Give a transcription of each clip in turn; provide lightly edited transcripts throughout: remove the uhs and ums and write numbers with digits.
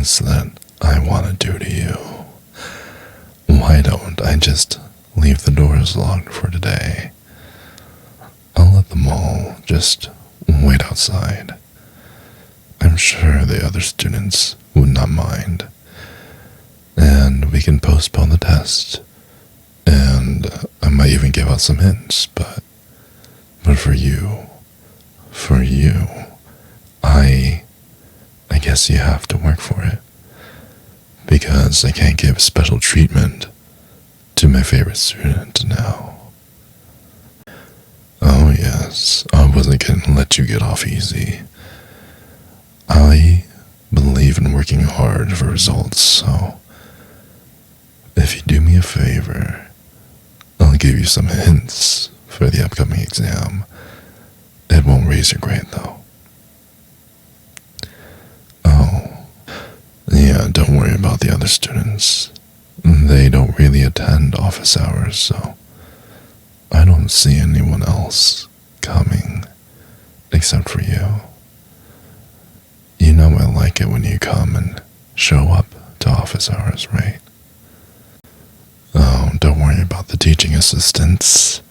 things that I want to do to you. Why don't I just leave the doors locked for today? I'll let them all just wait outside. I'm sure the other students would not mind. And we can postpone the test. And I might even give out some hints, but for you, I guess you have to work for it. Because I can't give special treatment to my favorite student now. Oh yes, I wasn't going to let you get off easy. I believe in working hard for results, so if you do me a favor, I'll give you some hints for the upcoming exam. It won't raise your grade though. Oh, yeah, don't worry about the other students. They don't really attend office hours, so I don't see anyone else coming except for you. You know I like it when you come and show up to office hours, right? Oh, don't worry about the teaching assistants.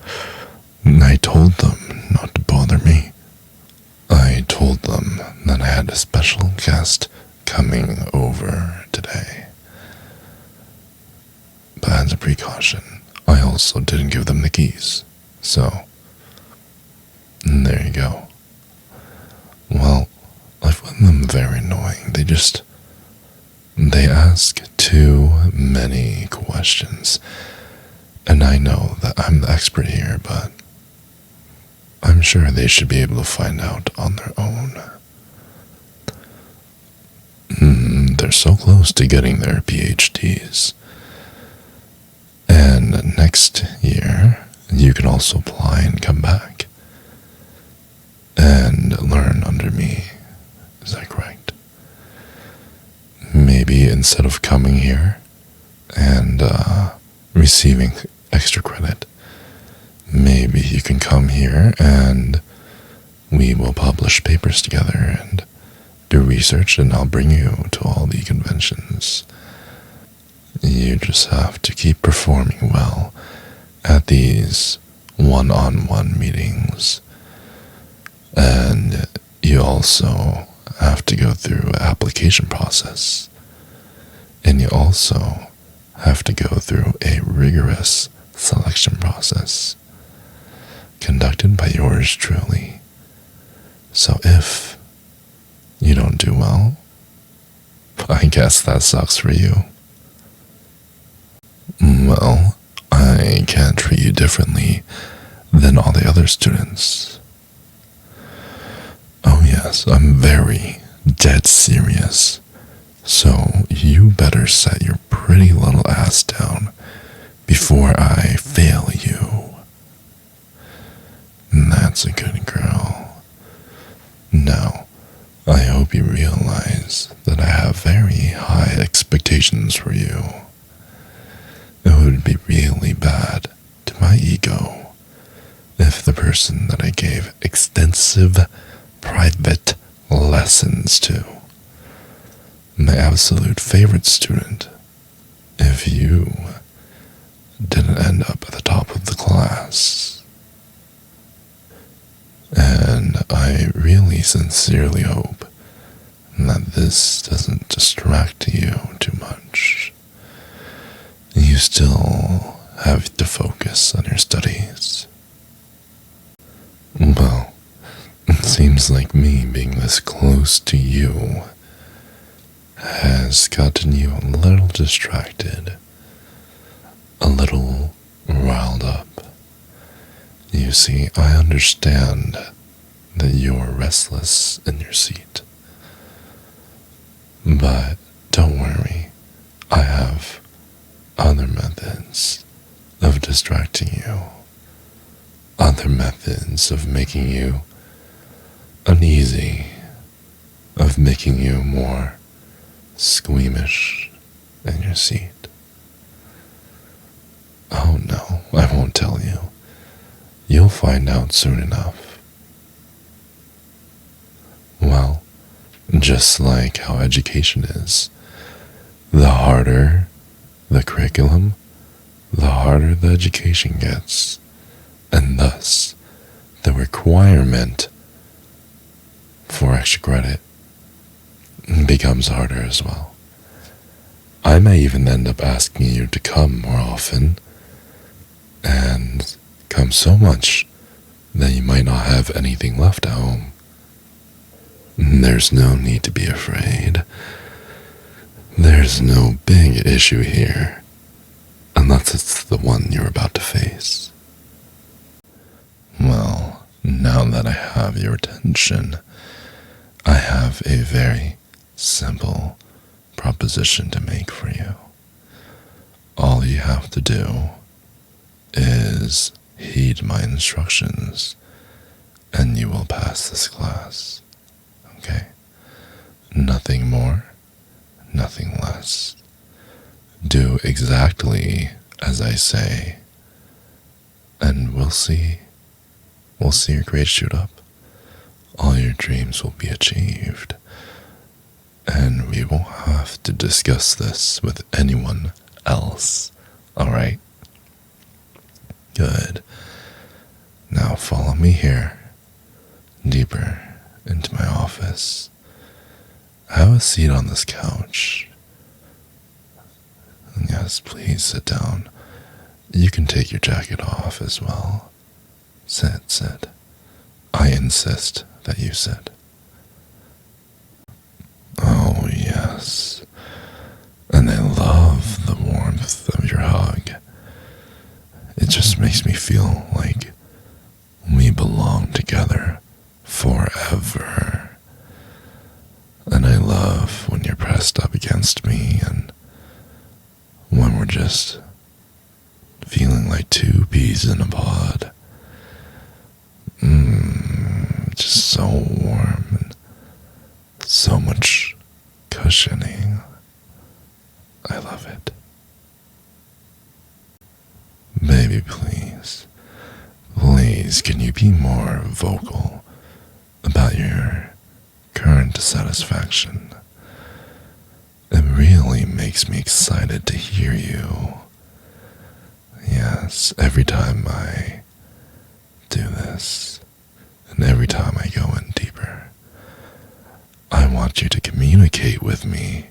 I told them not to bother me. I told them that I had a special guest coming over today. But as a precaution, I also didn't give them the keys. So, there you go. Well, I find them very annoying. They ask too many questions. And I know that I'm the expert here, but I'm sure they should be able to find out on their own. They're so close to getting their PhDs. And next year, you can also apply and come back and learn under me. Is that correct? Maybe instead of coming here and receiving extra credit, maybe you can come here and we will publish papers together and do research, and I'll bring you to all the conventions. You just have to keep performing well at these one-on-one meetings. And you also have to go through an application process. And you also have to go through a rigorous selection process conducted by yours truly. So if you don't do well, I guess that sucks for you. Well, I can't treat you differently than all the other students. Oh yes, I'm very dead serious. So you better set your pretty little ass down before I fail you. That's a good girl. Now, I hope you realize that I have very high expectations for you. It would be really bad to my ego if the person that I gave extensive private lessons to, my absolute favorite student, if you didn't end up at the top of the class. And I really sincerely hope that this doesn't distract you too much. You still have to focus on your studies. Well, it seems like me being this close to you has gotten you a little distracted, a little riled up. You see, I understand that you're restless in your seat. But don't worry, I have other methods of distracting you, other methods of making you uneasy, of making you more squeamish in your seat. Oh no, I won't tell you. You'll find out soon enough. Well, just like how education is, The harder the curriculum, the harder the education gets, and thus the requirement for extra credit becomes harder as well. I may even end up asking you to come more often, and come so much that you might not have anything left at home. There's no need to be afraid. There's no big issue here, unless it's the one you're about to face. Well, now that I have your attention, I have a very simple proposition to make for you. All you have to do is heed my instructions, and you will pass this class. Okay? Nothing more, nothing less. Do exactly as I say, and we'll see. We'll see your grades shoot up. All your dreams will be achieved. And we won't have to discuss this with anyone else. Alright? Good. Now follow me here, deeper into my office. Have a seat on this couch. Yes, please sit down. You can take your jacket off as well. Sit. I insist that you sit. Oh, yes. And I love the warmth of your hug. It just makes me feel like we belong together forever. And I love when you're pressed up against me and when we're just feeling like two peas in a pod. Just so warm and so much cushioning. I love it. Baby, please, can you be more vocal about your current dissatisfaction? It really makes me excited to hear you. Yes, every time I do this, and every time I go in deeper, I want you to communicate with me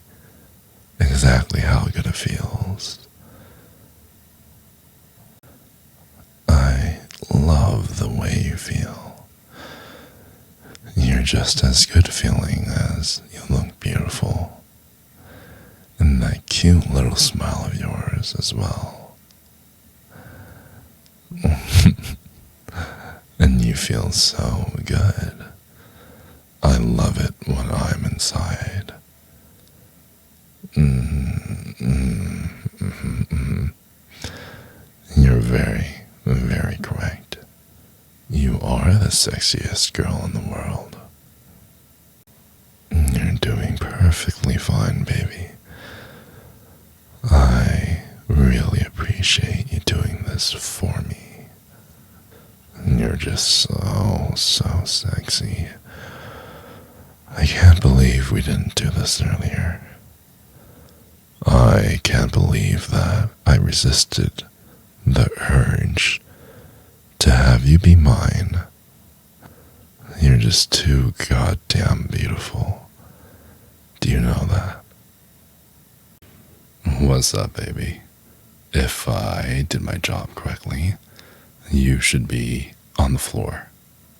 exactly how good it feels. I love the way you feel. You're just as good feeling as you look beautiful. And that cute little smile of yours as well. And you feel so good. I love it when I'm inside. You're very, very correct. You are the sexiest girl in the world. You're doing perfectly fine, baby. I really appreciate you doing this for me. You're just so sexy. I can't believe we didn't do this earlier. I can't believe that I resisted the urge to have you be mine. You're just too goddamn beautiful. Do you know that? What's up, baby? If I did my job correctly, you should be on the floor,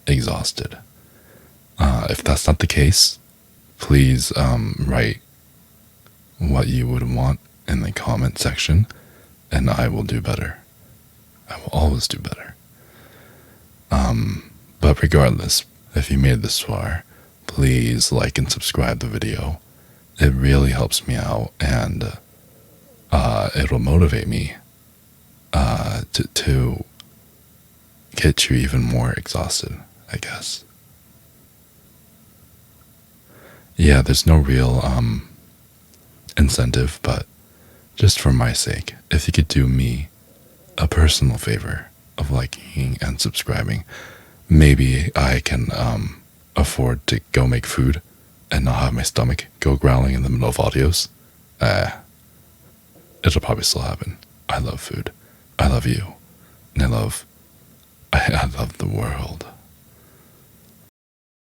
exhausted. If that's not the case, please write what you would want in the comment section, and I will do better. I will always do better. But regardless, if you made it this far, please like and subscribe the video. It really helps me out, and it'll motivate me to get you even more exhausted, I guess. Yeah, there's no real incentive, but just for my sake, if you could do me a personal favor of liking and subscribing, maybe I can afford to go make food and not have my stomach go growling in the middle of audios. it'll probably still happen. I love food. I love you. And I love the world.